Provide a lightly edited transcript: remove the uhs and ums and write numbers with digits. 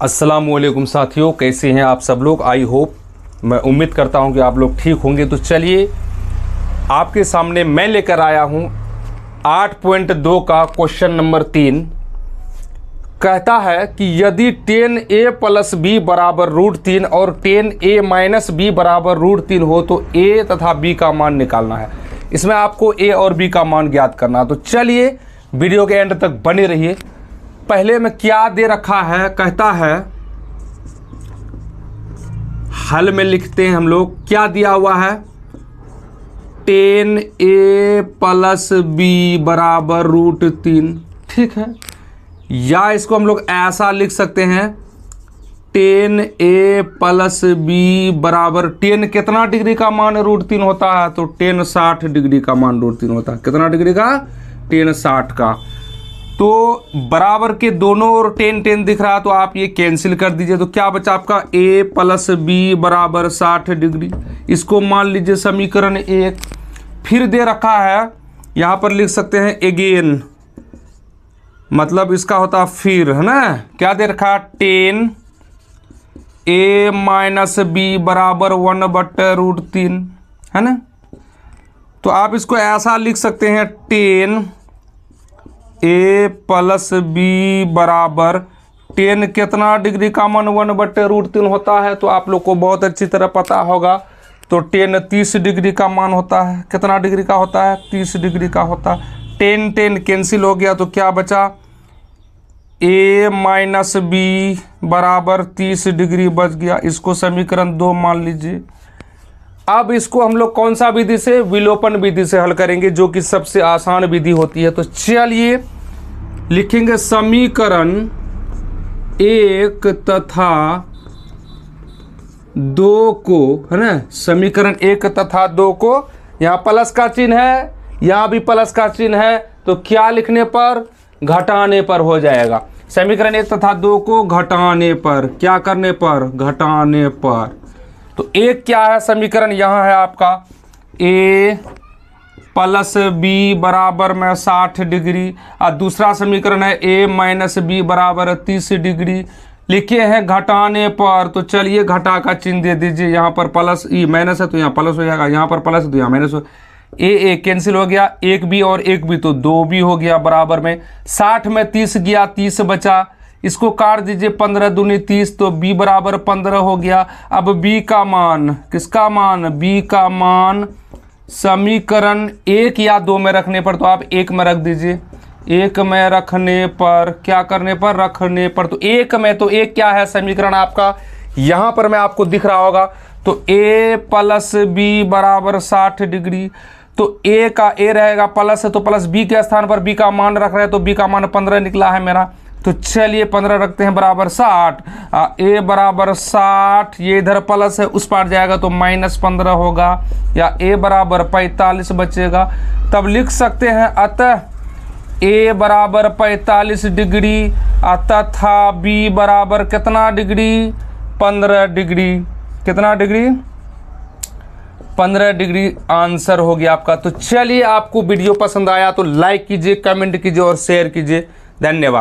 अस्सलामुअलैकुम साथियों, कैसे हैं आप सब लोग। आई होप, मैं उम्मीद करता हूं कि आप लोग ठीक होंगे। तो चलिए आपके सामने मैं लेकर आया हूं 8.2 का क्वेश्चन नंबर 3। कहता है कि यदि 10a प्लस बी बराबर √3 और 10a माइनस बी बराबर √3 हो तो a तथा b का मान निकालना है। इसमें आपको a और b का मान ज्ञात करना है। तो चलिए वीडियो के एंड तक बने रहिए। पहले में क्या दे रखा है, कहता है हल में लिखते हैं हम लोग। क्या दिया हुआ है, 10a प्लस बी बराबर √3, ठीक है। या इसको हम लोग ऐसा लिख सकते हैं, 10a प्लस बी बराबर 10 कितना डिग्री का मान √3 होता है, तो 10 60 डिग्री का मान √3 होता है। कितना डिग्री का, 10 60 का। तो बराबर के दोनों ओर 10 10 दिख रहा है, तो आप ये कैंसिल कर दीजिए। तो क्या बचा आपका, a प्लस बी बराबर 60 डिग्री। इसको मान लीजिए समीकरण 1। फिर दे रखा है, यहाँ पर लिख सकते हैं अगेन, मतलब इसका होता फिर, है ना। क्या दे रखा है, 10a माइनस बी बराबर 1/√3, है ना। तो आप इसको ऐसा लिख सकते हैं, 10a प्लस बी बराबर 10 कितना डिग्री का मान 1/√3 होता है। तो आप लोग को बहुत अच्छी तरह पता होगा। तो 10 30 डिग्री का मान होता है। कितना डिग्री का होता है, 30 डिग्री का होता है। 10 10 कैंसिल हो गया, तो क्या बचा, a माइनस बी बराबर 30 डिग्री बच गया। इसको समीकरण 2 मान लीजिए। अब इसको हम लोग कौन सा विधि से, विलोपन विधि से हल करेंगे, जो कि सबसे आसान विधि होती है। तो चलिए लिखेंगे समीकरण 1 तथा 2 को, है ना। समीकरण 1 तथा 2 को, यहाँ प्लस का चिन्ह है, यहाँ भी प्लस का चिन्ह है, तो क्या लिखने पर, घटाने पर हो जाएगा। समीकरण 1 तथा 2 को घटाने पर, क्या करने पर, घटाने पर। तो एक क्या है समीकरण, यहाँ है आपका a प्लस बी बराबर में 60 डिग्री, और दूसरा समीकरण है a माइनस बी बराबर 30 डिग्री। लिखे हैं घटाने पर, तो चलिए घटा का चिन्ह दे दीजिए। यहाँ पर प्लस ई माइनस है तो यहाँ प्लस हो जाएगा, यहाँ पर प्लस है तो यहाँ माइनस हो। a कैंसिल हो गया, एक भी और एक भी, तो 2 भी हो गया बराबर में। 60 में 30 गया, 30 बचा। इसको काट दीजिए, 15 दूनी 30, तो b बराबर 15 हो गया। अब b का मान, किसका मान, b का मान समीकरण 1 या 2 में रखने पर, तो आप 1 में रख दीजिए। 1 में रखने पर, क्या करने पर, रखने पर। तो 1 में, तो 1 क्या है समीकरण आपका, यहाँ पर मैं आपको दिख रहा होगा। तो a प्लस बी बराबर 60 डिग्री। तो a का a रहेगा, प्लस है तो प्लस b के स्थान पर b का मान रख रहे हैं, तो b का मान 15 निकला है मेरा। तो चलिए 15 रखते हैं बराबर 60। a बराबर 60, ये इधर प्लस है, उस पार जाएगा तो -15 होगा, या a बराबर 45 बचेगा। तब लिख सकते हैं, अतः a बराबर 45 डिग्री तथा b बराबर कितना डिग्री, 15 डिग्री। कितना डिग्री, 15 डिग्री आंसर हो गया आपका। तो चलिए, आपको वीडियो पसंद आया तो लाइक कीजिए, कमेंट कीजिए और शेयर कीजिए। धन्यवाद।